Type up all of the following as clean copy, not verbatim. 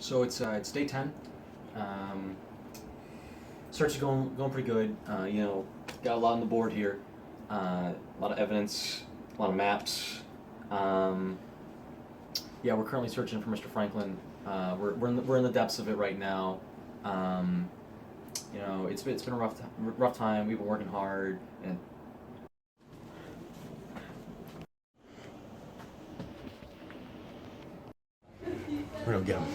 So it's day 10. Um, Search is going pretty good. Got a lot on the board here. A lot of evidence, a lot of maps. Um, yeah, we're currently searching for Mr. Franklin. We're in the depths of it right now. Um, it's been a rough time. We've been working hard, and we're gonna get him.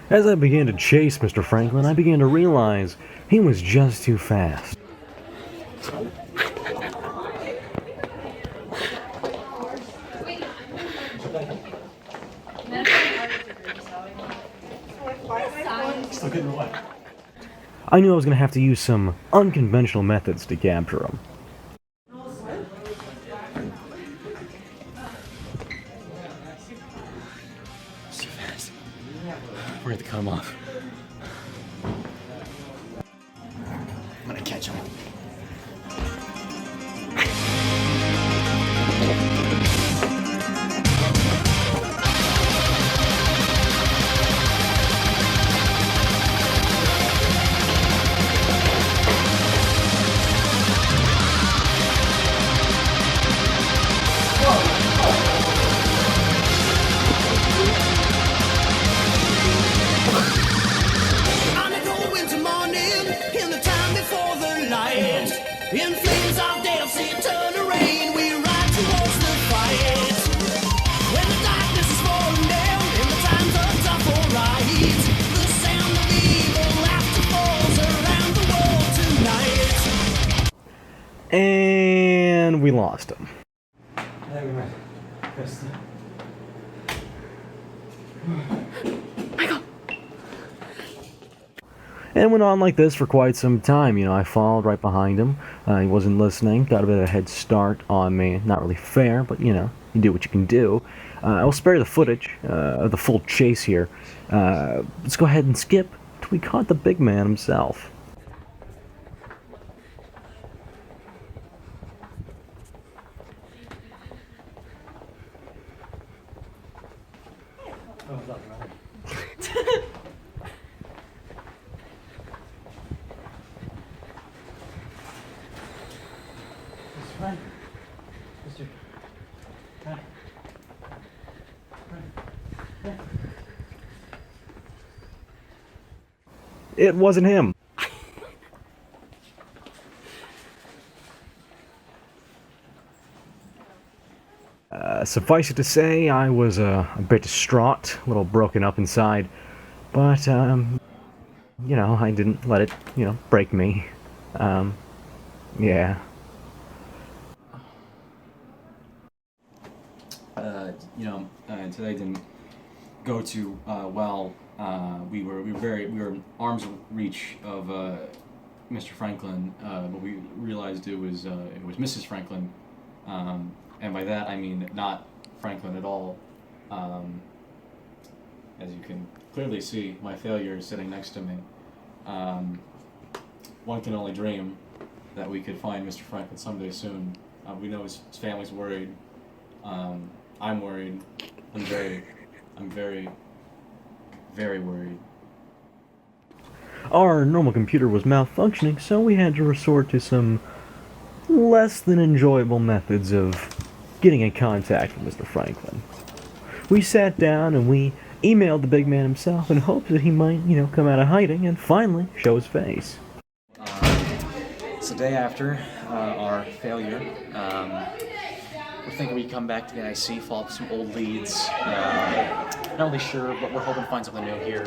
As I began to chase Mr. Franklin, I began to realize he was just too fast. Still getting away. I knew I was going to have to use some unconventional methods to capture him. It's too fast. We're gonna have to cut him off. I'm gonna catch him. On a cold winter morning, in the time before the light, in flames of death, see eternal rain, we ride towards the fight. When the darkness is falling down, and the times are tough, alright, the sound of evil laughter falls around the world tonight. And we lost him. There we went. And it went on like this for quite some time. I followed right behind him. He wasn't listening. Got a bit of a head start on me. Not really fair, but you do what you can do. I will spare you the footage of the full chase here. Let's go ahead and skip till we caught the big man himself. It wasn't him. Suffice it to say, I was a bit distraught, a little broken up inside, but, I didn't let it, break me. Yeah. Today didn't go too well. We were in arm's reach of Mr. Franklin, but we realized it was Mrs. Franklin, and by that I mean not Franklin at all. As you can clearly see, my failure is sitting next to me. One can only dream that we could find Mr. Franklin someday soon. We know his family's worried. I'm worried. I'm very, very worried. Our normal computer was malfunctioning, so we had to resort to some less than enjoyable methods of getting in contact with Mr. Franklin. We sat down and we emailed the big man himself in hopes that he might, come out of hiding and finally show his face. It's the day after our failure. We're thinking we'd come back to the NIC, follow up some old leads. Not really sure, but we're hoping to find something new here.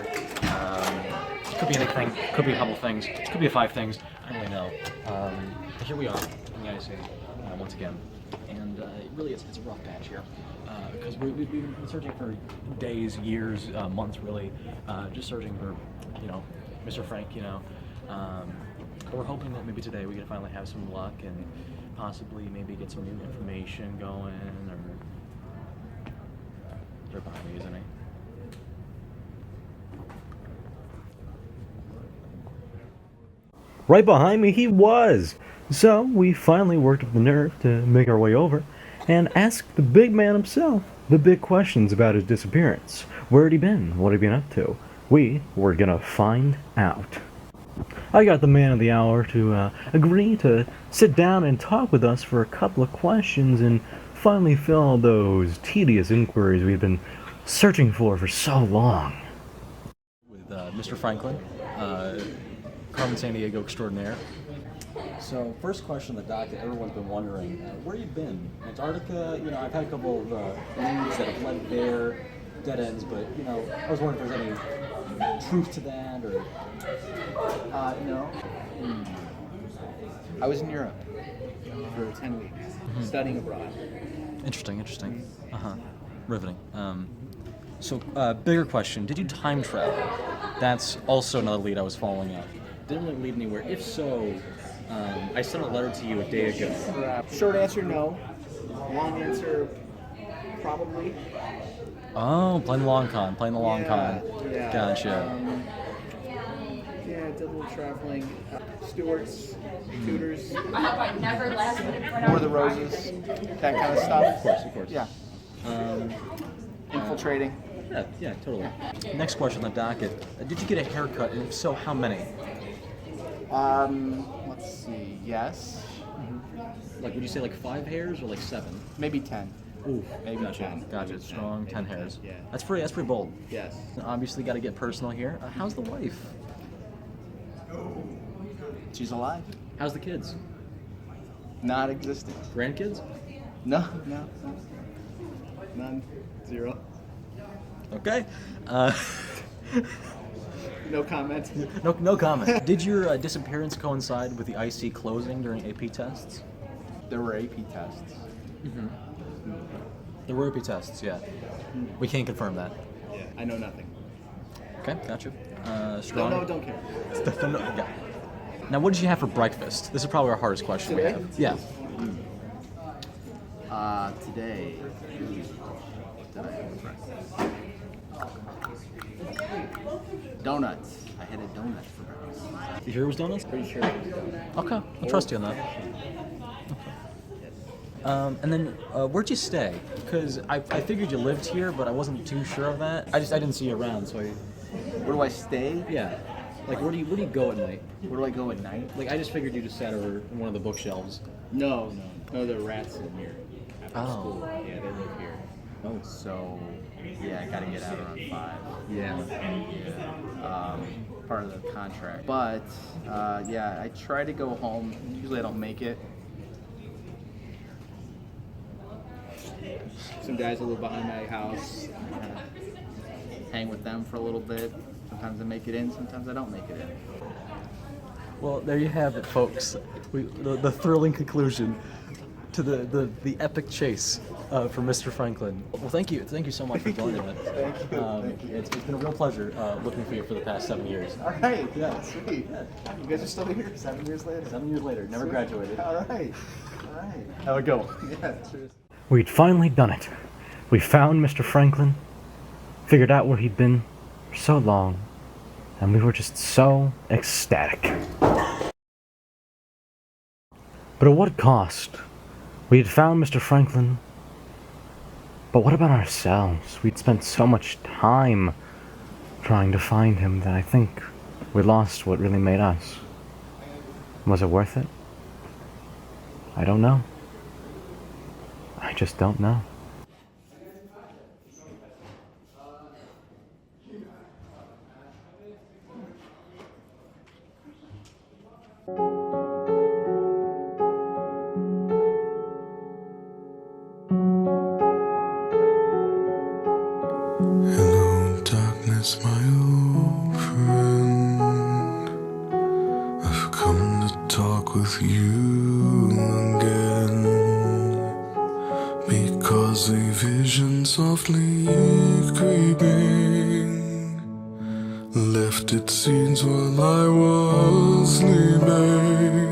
Could be anything, could be a couple things, could be 5 things, I don't really know. But here we are in the NIC once again. And really it's a rough patch here. Because we've been searching for days, years, months really, just searching for, Mr. Frank, but we're hoping that maybe today we can finally have some luck and possibly maybe get some new information going, or... They're behind me, isn't he? Right behind me, he was! So we finally worked up the nerve to make our way over and ask the big man himself The big questions about his disappearance. Where had he been? What had he been up to? We were gonna find out. I got the man of the hour to agree to sit down and talk with us for a couple of questions and finally fill those tedious inquiries we've been searching for so long. With Mr. Franklin, Carmen Sandiego extraordinaire. So, first question on the docket, everyone's been wondering, where you been? Antarctica, I've had a couple of leads that have led there, dead ends, but, I was wondering if there's any truth to that, or... No. I was in Europe for 10 weeks, studying abroad. Interesting. Riveting. So, bigger question, did you time travel? That's also another lead I was following up. Didn't really lead anywhere. If so, I sent a letter to you a day ago. Short answer, no. Long answer, probably. Oh, playing the long con. Yeah. Gotcha. Yeah, I did a little traveling. Stewards, tutors, I hope I never lasted in front of War the Roses, that kind of stuff. Of course. Yeah. Infiltrating. Yeah, totally. Next question on the docket. Did you get a haircut, and if so, how many? Let's see. Yes. Like, would you say like 5 hairs or like 7? Maybe 10. Ooh, Maybe gotcha. 10. Gotcha. Maybe Strong 10. 10 Maybe hairs. 10, yeah. That's pretty bold. Yes. Obviously, got to get personal here. How's the wife? She's alive. How's the kids? Not existent. Grandkids? No. None. Zero. Okay. No comment. No comment. Did your disappearance coincide with the IC closing during AP tests? There were AP tests. There were AP tests, yeah. We can't confirm that. Yeah. I know nothing. Okay, gotcha. Strong. Don't care. Yeah. Now, what did you have for breakfast? This is probably our hardest question we Today? have. Yeah. Today. What did I have for breakfast? Donuts. I had a donut for breakfast. You sure it was donuts? Pretty sure it was donuts. Okay, I'll trust you on that. And then, where'd you stay? Because I figured you lived here, but I wasn't too sure of that. I didn't see you around, so Where do I stay? yeah. Like, where do you go at night? Where do I go at night? Like, I just figured you just sat over in one of the bookshelves. No, there are rats in here. After Oh. school. Yeah, they live here. Oh. So, yeah, I gotta get out around 5. Yeah. Part of the contract. But, yeah, I try to go home. Usually I don't make it. Some guys that live behind my house, hang with them for a little bit. Sometimes I make it in, sometimes I don't make it in. Well, there you have it, folks. The thrilling conclusion to the epic chase for Mr. Franklin. Well, thank you so much for joining us. Thank you. It's been a real pleasure looking for you for the past 7 years. All right, yeah, sweet. You guys are still here 7 years later. 7 years later, never Sweet. graduated. All right. How it go? Yeah, cheers. We'd finally done it. We found Mr. Franklin, figured out where he'd been for so long, and we were just so ecstatic. But at what cost? We had found Mr. Franklin, but what about ourselves? We'd spent so much time trying to find him that I think we lost what really made us. Was it worth it? I don't know. I just don't know. Hello, darkness, my old friend. I've come to talk with you again, because a vision softly creeping left its seeds while I was sleeping,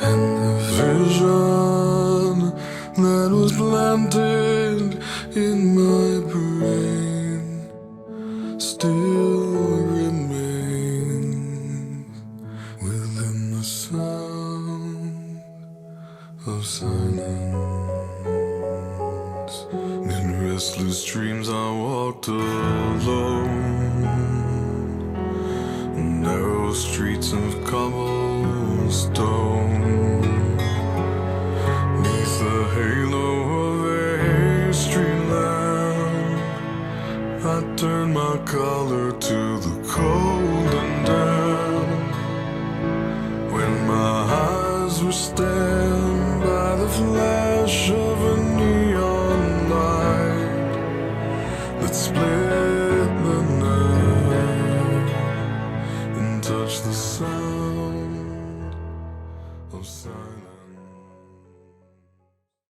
and the vision that was planted in my brain still remains within the sound of silence. In restless dreams I walked alone, narrow streets of cobblestone, neath the halo of a street lamp. I turned my collar to the cold and damp. When my eyes were stabbed by the flash of a neon light that split